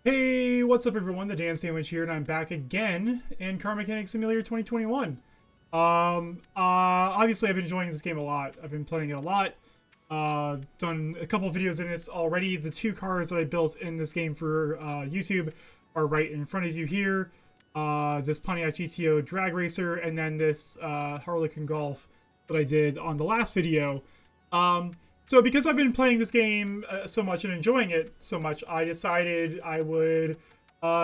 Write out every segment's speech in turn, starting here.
Hey, what's up everyone? The Dan Sandwich here, and I'm back again in Car Mechanic Simulator 2021. Obviously I've been enjoying this game a lot. I've been playing it a lot. Done a couple of videos in this already. The two cars that I built in this game for YouTube are right in front of you here. This Pontiac GTO Drag Racer, and then this Harlequin Golf that I did on the last video. So because I've been playing this game so much and enjoying it so much, I decided I would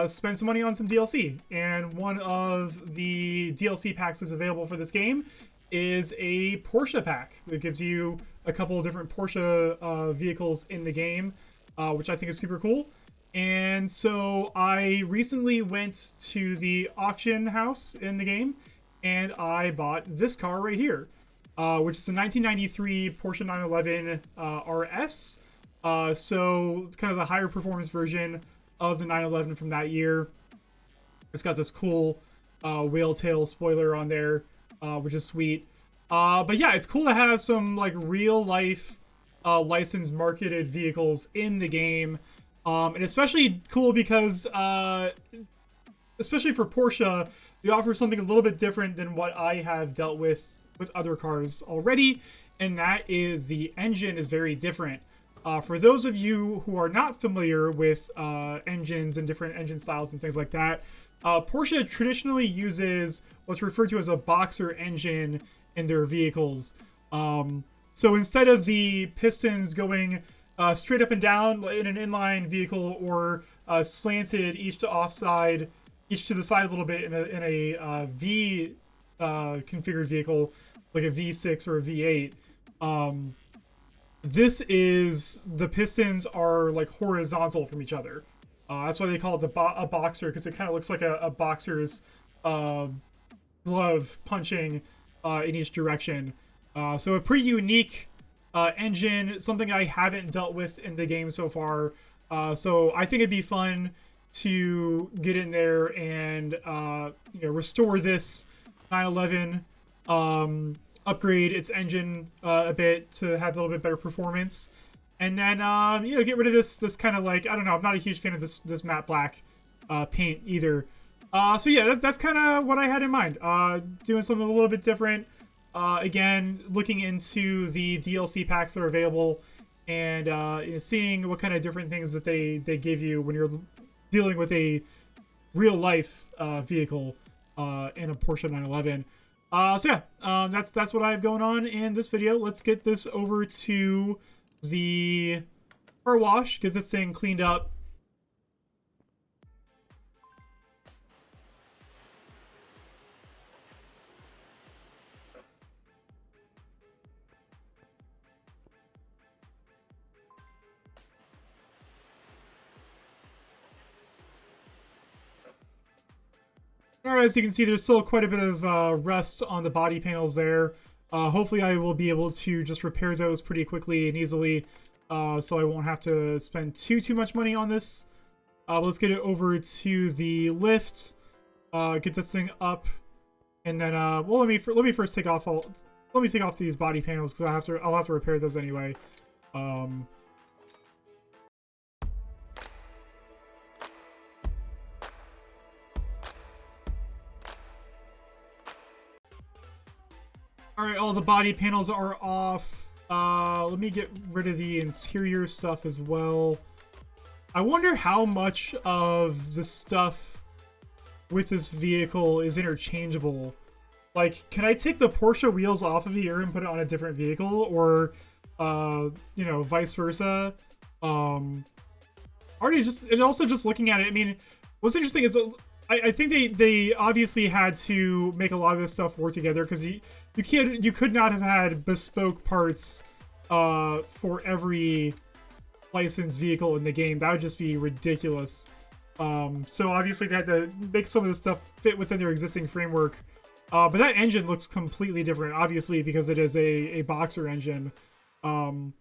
spend some money on some DLC. And one of the DLC packs that's available for this game is a Porsche pack that gives you a couple of different Porsche vehicles in the game, which I think is super cool. And so I recently went to the auction house in the game and I bought this car right here. Which is a 1993 Porsche 911 RS. So kind of the higher performance version of the 911 from that year. It's got this cool whale tail spoiler on there, which is sweet. But yeah, it's cool to have some like real life licensed marketed vehicles in the game. And especially cool because especially for Porsche, they offer something a little bit different than what I have dealt with other cars already, and that is the engine is very different. For those of you who are not familiar with engines and different engine styles and things like that, Porsche traditionally uses what's referred to as a boxer engine in their vehicles. So instead of the pistons going straight up and down in an inline vehicle or slanted each to the side a little bit in a V configured vehicle, like a V6 or a V8. The pistons are like horizontal from each other. That's why they call it a boxer, because it kind of looks like a boxer's glove punching in each direction. So a pretty unique engine, something I haven't dealt with in the game so far. So I think it'd be fun to get in there and restore this 911, upgrade its engine a bit to have a little bit better performance, and then get rid of this kind of like, I don't know, I'm not a huge fan of this matte black paint either. So yeah, that's kind of what I had in mind. Doing something a little bit different. Again, looking into the DLC packs that are available, and seeing what kind of different things that they give you when you're dealing with a real life vehicle in a Porsche 911. So yeah, that's what I have going on in this video. Let's get this over to the car wash, get this thing cleaned up. Alright, as you can see, there's still quite a bit of rust on the body panels there. Hopefully I will be able to just repair those pretty quickly and easily, so I won't have to spend too much money on this. Let's get it over to the lift, get this thing up, and then well, let me first take off these body panels, because I'll have to repair those anyway. Alright, all the body panels are off. Let me get rid of the interior stuff as well. I wonder how much of the stuff with this vehicle is interchangeable. Like, can I take the Porsche wheels off of here and put it on a different vehicle? Or, vice versa? Also just looking at it, I mean, what's interesting is I think they obviously had to make a lot of this stuff work together, because you could not have had bespoke parts for every licensed vehicle in the game. That would just be ridiculous. So obviously they had to make some of this stuff fit within their existing framework. But that engine looks completely different, obviously, because it is a boxer engine. So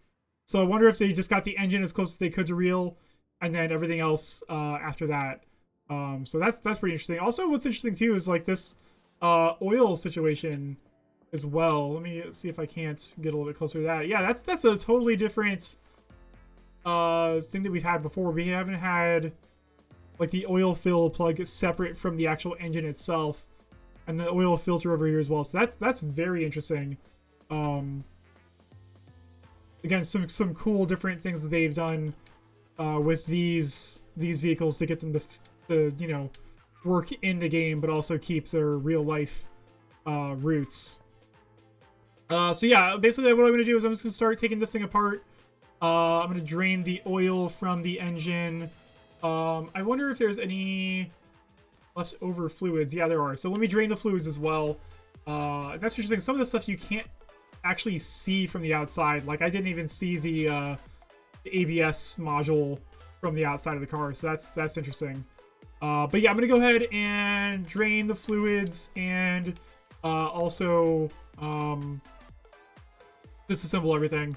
I wonder if they just got the engine as close as they could to real, and then everything else after that. So that's pretty interesting. Also, what's interesting too is like this oil situation as well. Let me see if I can't get a little bit closer to that. Yeah, that's a totally different thing that we've had before. We haven't had like the oil fill plug is separate from the actual engine itself, and the oil filter over here as well. So that's very interesting. Again, some cool different things that they've done with these vehicles to get them to you know, work in the game, but also keep their real life roots. So yeah, basically what I'm going to do is I'm just going to start taking this thing apart. I'm going to drain the oil from the engine. I wonder if there's any leftover fluids. Yeah, there are. So let me drain the fluids as well. That's interesting. Some of the stuff you can't actually see from the outside. Like, I didn't even see the ABS module from the outside of the car. So that's interesting. But yeah, I'm going to go ahead and drain the fluids and also disassemble everything.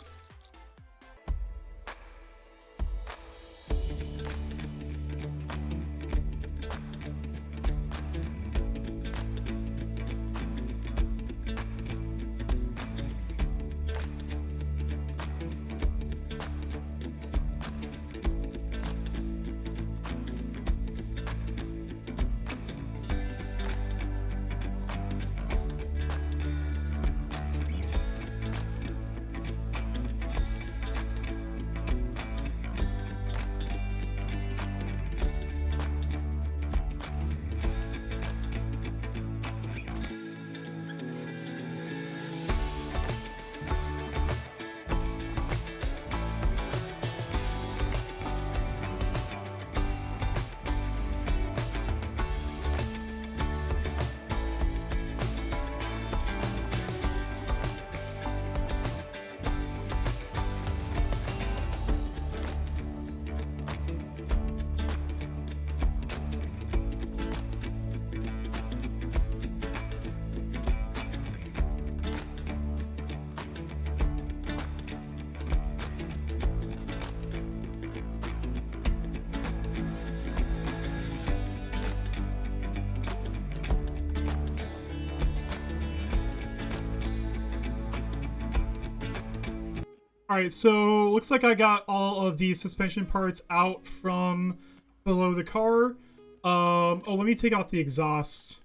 Alright, so looks like I got all of the suspension parts out from below the car. Oh, let me take out the exhaust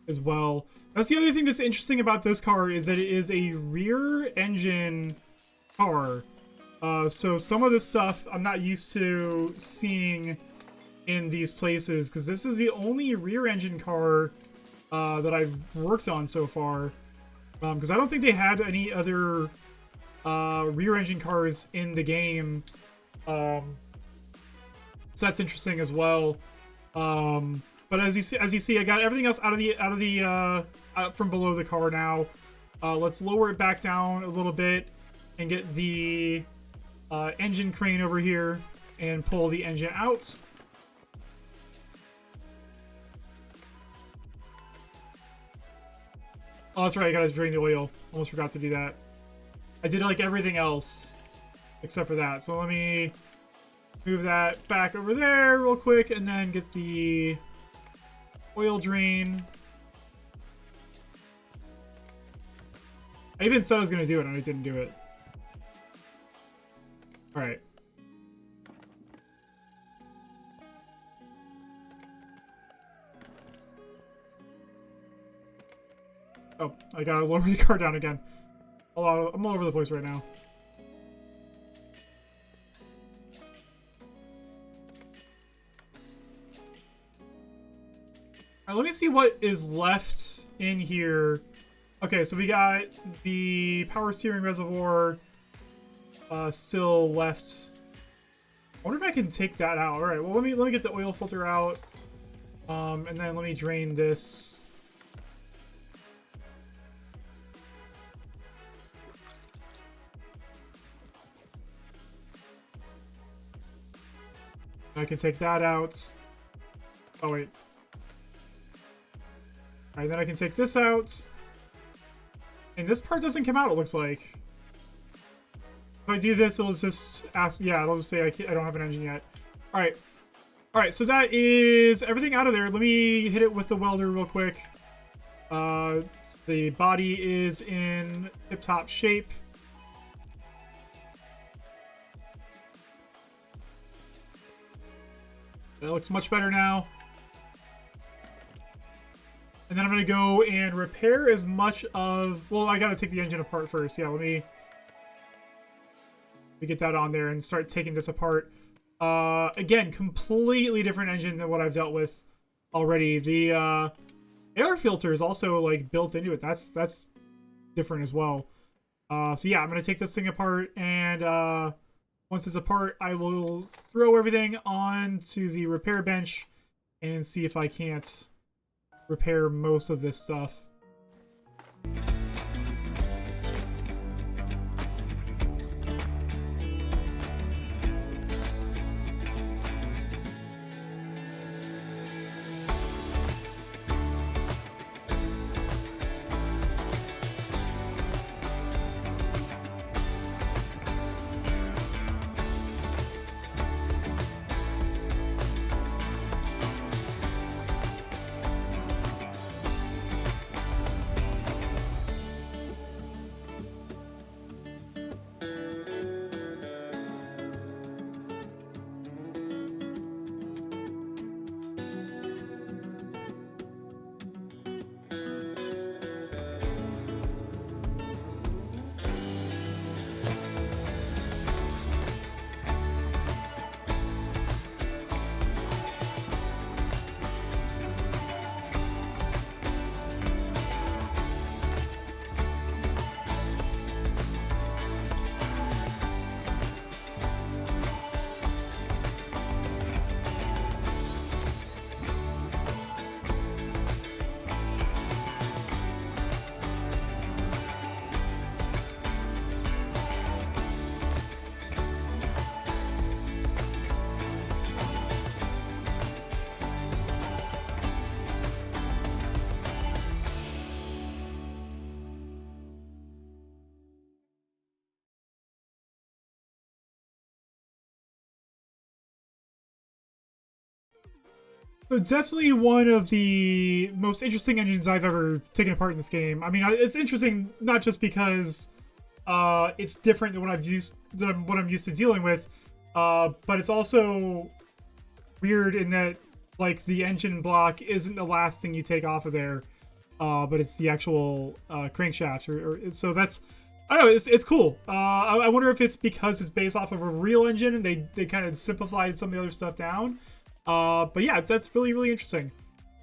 as well. That's the other thing that's interesting about this car, is that it is a rear engine car. So some of this stuff I'm not used to seeing in these places, because this is the only rear engine car that I've worked on so far. Because I don't think they had any other rear engine cars in the game, so that's interesting as well. But as you see, I got everything else out from below the car now. Let's lower it back down a little bit and get the engine crane over here and pull the engine out. Oh, that's right, I gotta drain the oil. Almost forgot to do that. I did like everything else except for that. So let me move that back over there real quick and then get the oil drain. I even said I was going to do it and I didn't do it. Alright. Oh, I gotta lower the car down again. I'm all over the place right now. Alright, let me see what is left in here. Okay, so we got the power steering reservoir still left. I wonder if I can take that out. Alright, well let me get the oil filter out. And then let me drain this. I can take that out. Oh, wait. Alright, then I can take this out. And this part doesn't come out, it looks like. If I do this, it'll just ask... Yeah, it'll just say I don't have an engine yet. Alright. Alright, so that is everything out of there. Let me hit it with the welder real quick. The body is in tip-top shape. That looks much better now. And then I'm going to go and repair as much of... Well, I got to take the engine apart first. Yeah, let me get that on there and start taking this apart. Again, completely different engine than what I've dealt with already. The air filter is also like built into it. That's different as well. So yeah, I'm going to take this thing apart, and once it's apart, I will throw everything onto the repair bench and see if I can't repair most of this stuff. So definitely one of the most interesting engines I've ever taken apart in this game. I mean, it's interesting not just because it's different than what I'm used to dealing with, but it's also weird in that like the engine block isn't the last thing you take off of there, but it's the actual crankshaft. So that's, I don't know, it's cool. I wonder if it's because it's based off of a real engine and they kind of simplified some of the other stuff down. But yeah, that's really, really interesting.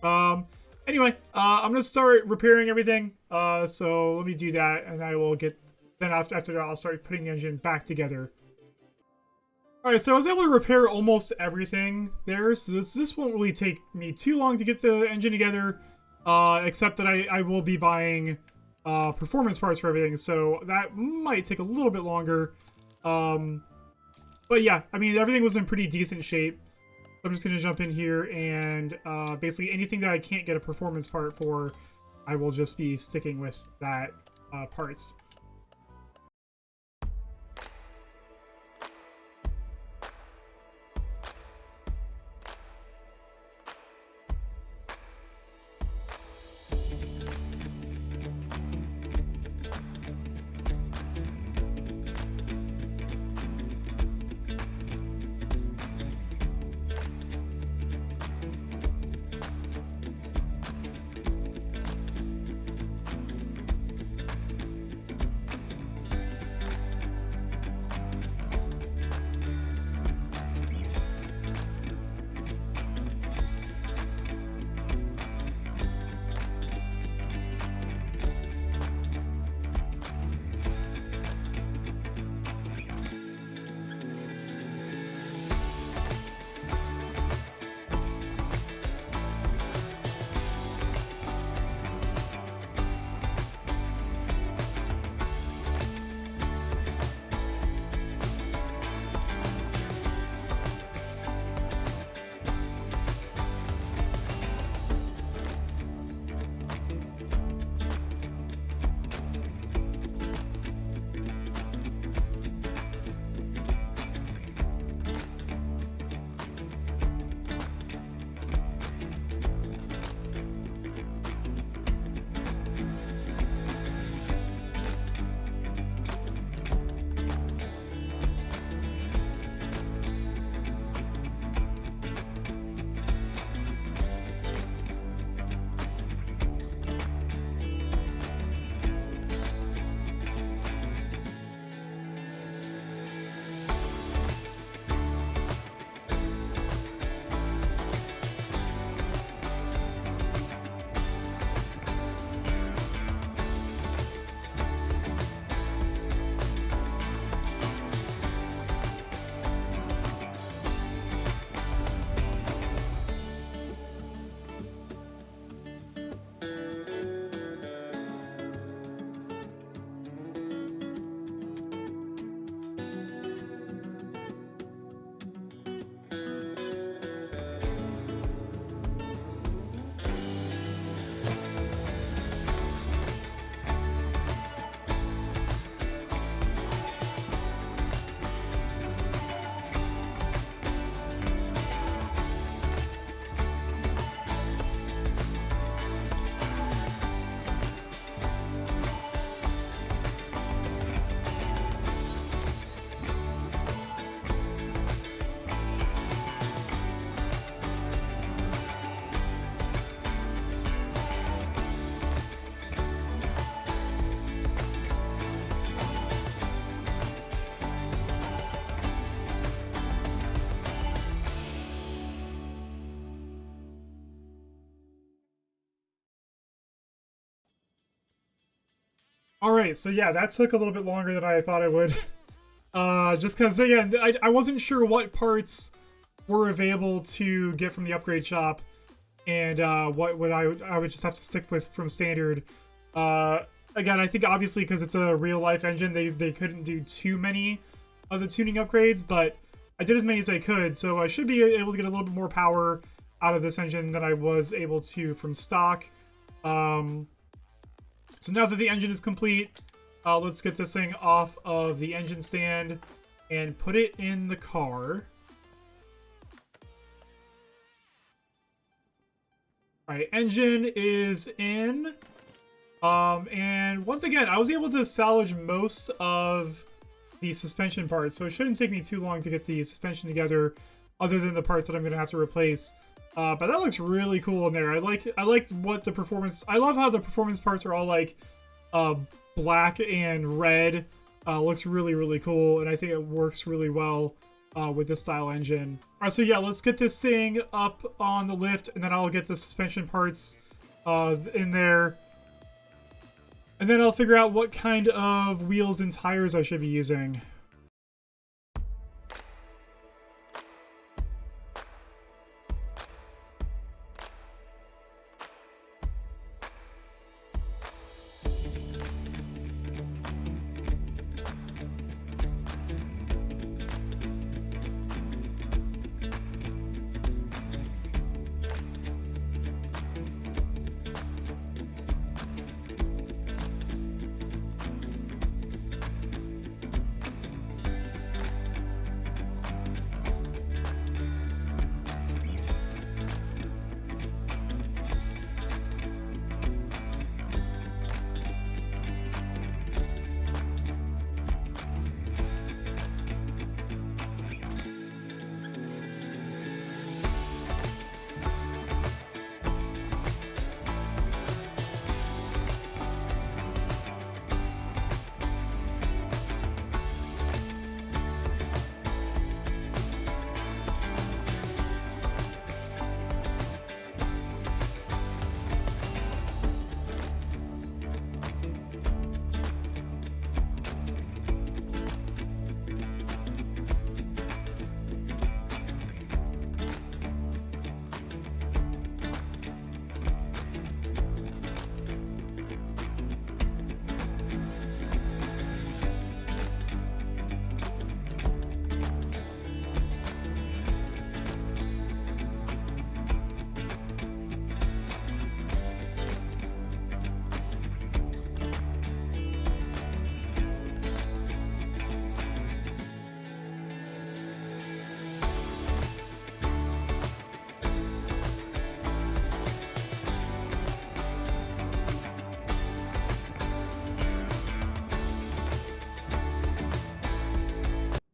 Anyway, I'm gonna start repairing everything. So let me do that, and I will get. Then after that, I'll start putting the engine back together. All right, so I was able to repair almost everything there. So this won't really take me too long to get the engine together, except that I will be buying performance parts for everything. So that might take a little bit longer. But yeah, I mean everything was in pretty decent shape. I'm just going to jump in here and basically anything that I can't get a performance part for, I will just be sticking with that parts. All right, so yeah, that took a little bit longer than I thought it would. Just because, again, I wasn't sure what parts were available to get from the upgrade shop, and what would I would just have to stick with from standard. Again, I think obviously because it's a real life engine, they couldn't do too many of the tuning upgrades, but I did as many as I could, so I should be able to get a little bit more power out of this engine than I was able to from stock. So now that the engine is complete, let's get this thing off of the engine stand and put it in the car. Alright, engine is in. And once again, I was able to salvage most of the suspension parts, so it shouldn't take me too long to get the suspension together, other than the parts that I'm going to have to replace. But that looks really cool in there. I like what the performance... I love how the performance parts are all like black and red. Looks really, really cool, and I think it works really well with this style engine. Alright, so yeah, let's get this thing up on the lift, and then I'll get the suspension parts in there. And then I'll figure out what kind of wheels and tires I should be using.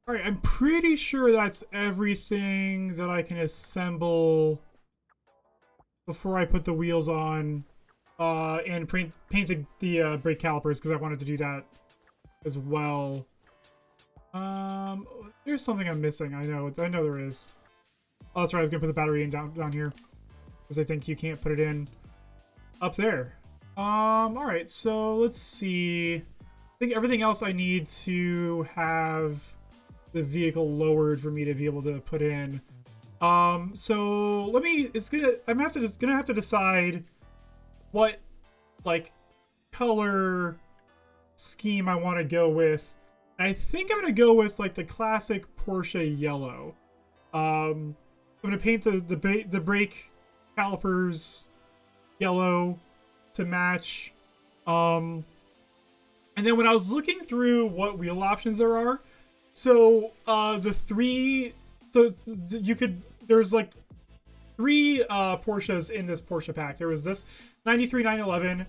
Alright, I'm pretty sure that's everything that I can assemble before I put the wheels on and paint the brake calipers, because I wanted to do that as well. There's something I'm missing. I know there is. Oh, that's right. I was gonna put the battery in down here, because I think you can't put it in up there. All right. So let's see. I think everything else I need to have the vehicle lowered for me to be able to put in. So let me. I'm gonna have to decide what like color scheme I want to go with. I think I'm gonna go with like the classic Porsche yellow. I'm gonna paint the brake calipers yellow to match. And then when I was looking through what wheel options there are, so there's like three Porsches in this Porsche pack. There was this 93 911.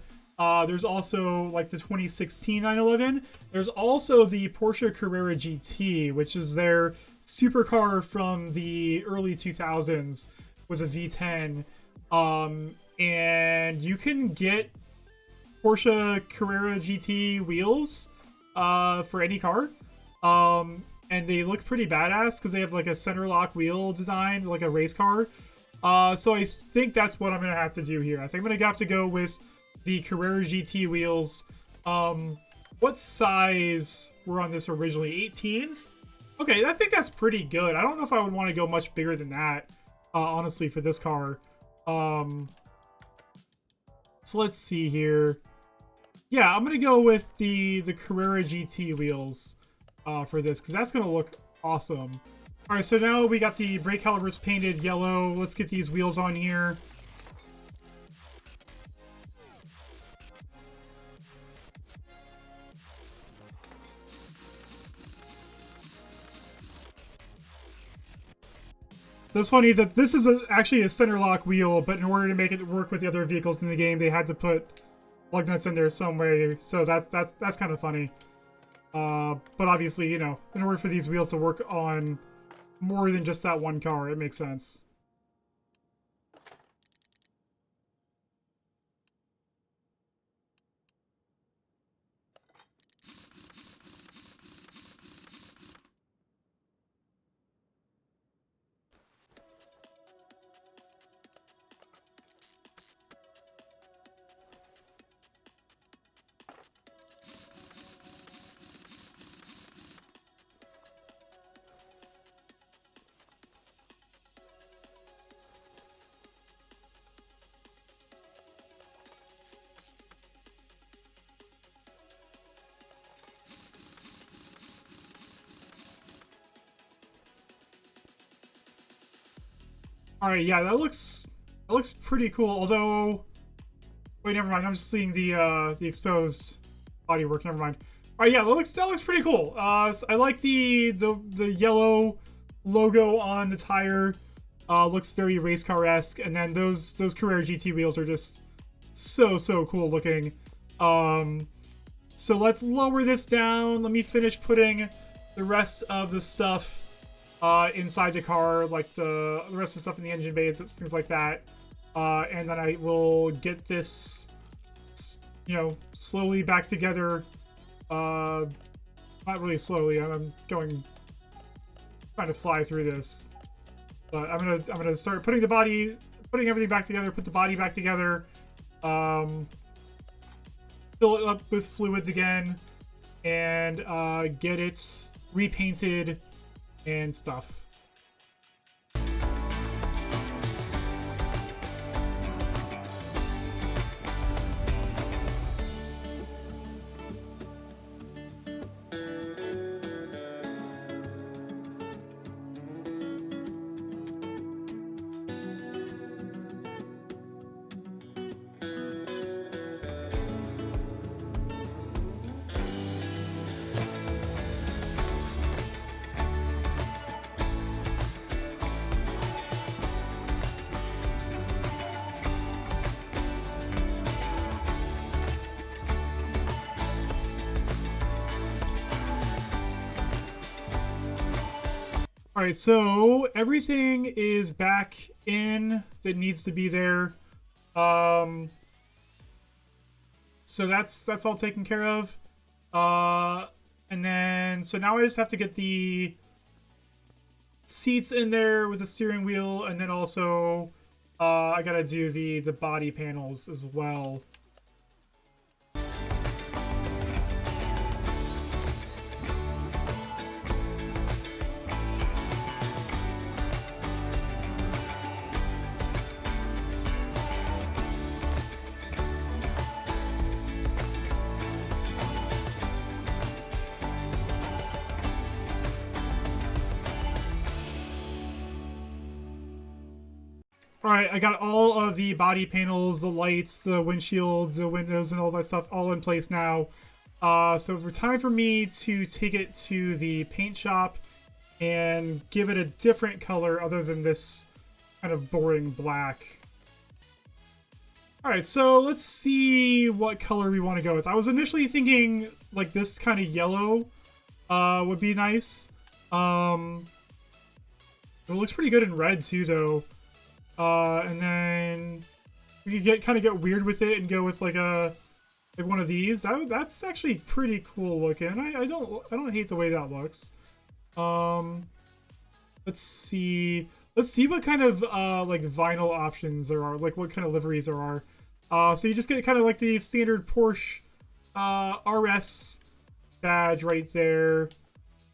There's also like the 2016 911. There's also the Porsche Carrera GT, which is their supercar from the early 2000s with a V10. And you can get Porsche Carrera GT wheels for any car. And they look pretty badass because they have like a center lock wheel design, like a race car. So I think that's what I'm going to have to do here. I think I'm going to have to go with the Carrera GT wheels. What size were on this originally? 18s? Okay, I think that's pretty good. I don't know if I would want to go much bigger than that, honestly, for this car. So let's see here. Yeah, I'm gonna go with the Carrera GT wheels for this, because that's gonna look awesome. All right, so now we got the brake calipers painted yellow. Let's get these wheels on here. So it's funny that this is actually a center lock wheel, but in order to make it work with the other vehicles in the game, they had to put lug nuts in there some way. So that's kind of funny. But obviously, you know, in order for these wheels to work on more than just that one car, it makes sense. All right, yeah, that looks pretty cool. Although, wait, never mind. I'm just seeing the exposed bodywork. Never mind. All right, yeah, that looks pretty cool. I like the yellow logo on the tire. Looks very race car-esque, and then those Carrera GT wheels are just so cool looking. So let's lower this down. Let me finish putting the rest of the stuff inside the car, like the rest of the stuff in the engine bay, things like that. And then I will get this, you know, slowly back together. Not really slowly. I'm trying to fly through this. But I'm gonna start putting everything back together. Put the body back together. Fill it up with fluids again, and get it repainted and stuff. Alright, so everything is back in that needs to be there. So that's all taken care of. And then, so now I just have to get the seats in there with the steering wheel, and then also I gotta do the body panels as well. Alright, I got all of the body panels, the lights, the windshields, the windows, and all that stuff all in place now. So for time for me to take it to the paint shop and give it a different color other than this kind of boring black. Alright, so let's see what color we want to go with. I was initially thinking like this kind of yellow would be nice. It looks pretty good in red too, though. And then we could kind of get weird with it and go with like one of these. That's actually pretty cool looking. I don't hate the way that looks. Let's see what kind of like vinyl options there are, like what kind of liveries there are. So you just get kind of like the standard Porsche RS badge right there.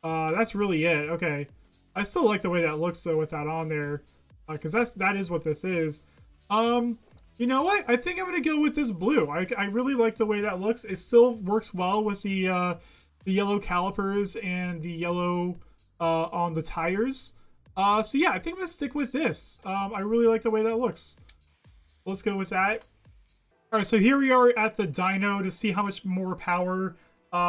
That's really it. Okay. I still like the way that looks though with that on there, because that is what this is. You know what? I think I'm gonna go with this blue. I really like the way that looks. It still works well with the yellow calipers and the yellow on the tires. So yeah, I think I'm gonna stick with this. I really like the way that looks. Let's go with that. All right, so here we are at the dyno to see how much more power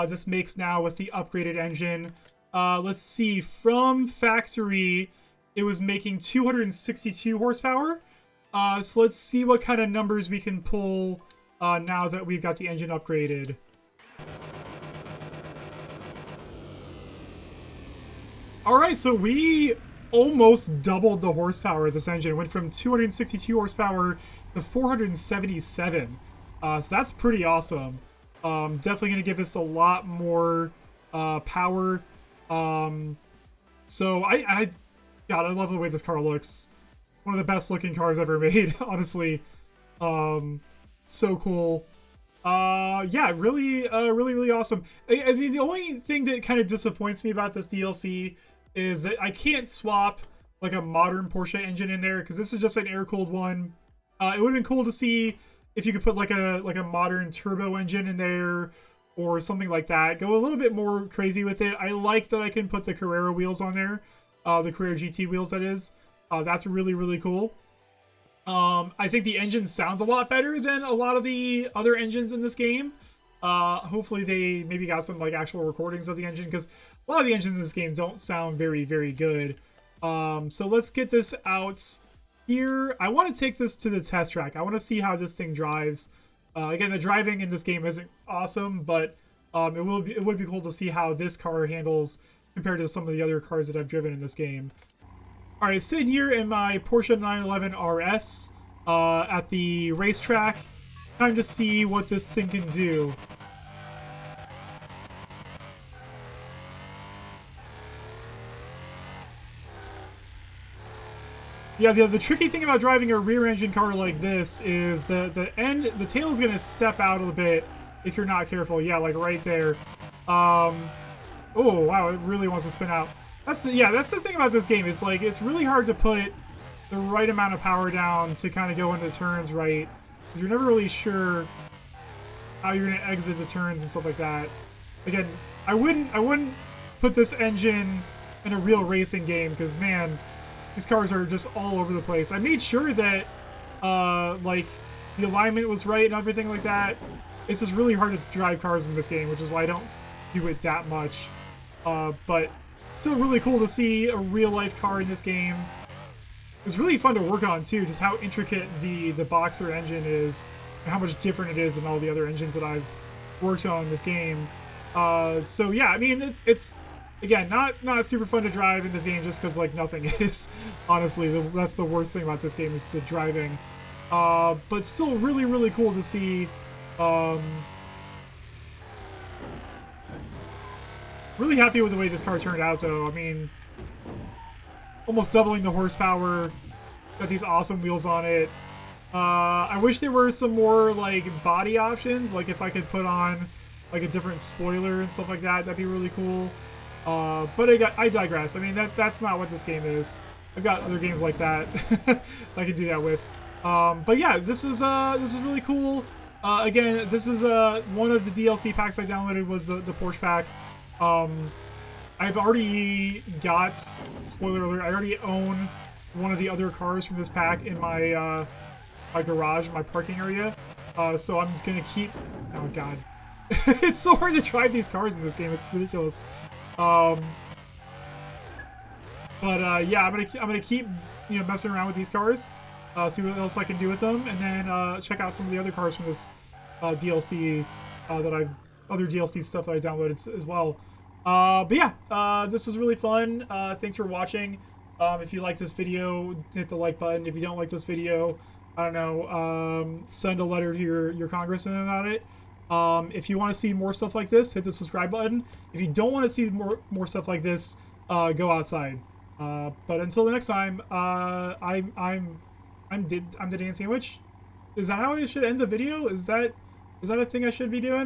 this makes now with the upgraded engine. Let's see, from factory, it was making 262 horsepower. So let's see what kind of numbers we can pull now that we've got the engine upgraded. All right, so we almost doubled the horsepower of this engine. It went from 262 horsepower to 477. So that's pretty awesome. Definitely going to give us a lot more power. So God, I love the way this car looks. One of the best looking cars ever made, honestly. So cool. Yeah, really, really awesome. I mean, the only thing that kind of disappoints me about this DLC is that I can't swap like a modern Porsche engine in there because this is just an air-cooled one. It would have been cool to see if you could put like a modern turbo engine in there or something like that. Go a little bit more crazy with it. I like that I can put the Carrera wheels on there, the Carrera GT wheels, that is. That's really, really cool. I think the engine sounds a lot better than a lot of the other engines in this game. Hopefully they maybe got some like actual recordings of the engine, because a lot of the engines in this game don't sound very, very good. So let's get this out here. I want to take this to the test track. I want to see how this thing drives. Again, the driving in this game isn't awesome, but it would be cool to see how this car handles compared to some of the other cars that I've driven in this game. All right, sitting here in my Porsche 911 RS at the racetrack. Time to see what this thing can do. Yeah, the tricky thing about driving a rear-engine car like this is the tail is going to step out a bit if you're not careful. Yeah, like right there. Oh, wow, it really wants to spin out. That's the thing about this game. It's like it's really hard to put the right amount of power down to kind of go into turns right, because you're never really sure how you're going to exit the turns and stuff like that. Again, I wouldn't put this engine in a real racing game, because man, these cars are just all over the place. I made sure that like the alignment was right and everything like that. It's just really hard to drive cars in this game, which is why I don't do it that much. But still really cool to see a real life car in this game. It's really fun to work on too, just how intricate the Boxer engine is and how much different it is than all the other engines that I've worked on in this game. So yeah, I mean, it's again not super fun to drive in this game just because like nothing is. Honestly, that's the worst thing about this game is the driving. But still really, really cool to see. Really happy with the way this car turned out, though. I mean, almost doubling the horsepower. Got these awesome wheels on it. I wish there were some more like body options. Like if I could put on like a different spoiler and stuff like that, that'd be really cool. But I digress. I mean, that's not what this game is. I've got other games like that I could do that with. But yeah, this is really cool. Again, this is one of the DLC packs I downloaded was the Porsche pack. I've already got, spoiler alert, I already own one of the other cars from this pack in my my garage, my parking area. So I'm gonna keep. Oh god, it's so hard to drive these cars in this game. It's ridiculous. But yeah, I'm gonna keep messing around with these cars, see what else I can do with them, and then check out some of the other cars from this DLC other DLC stuff that I downloaded as well. But yeah, this was really fun. Thanks for watching. If you like this video, hit the like button. If you don't like this video, I don't know, send a letter to your congressman about it. If you want to see more stuff like this, hit the subscribe button. If you don't want to see more stuff like this, go outside. But until the next time, I'm the Dan Sandwich. Is that how I should end the video? Is that a thing I should be doing?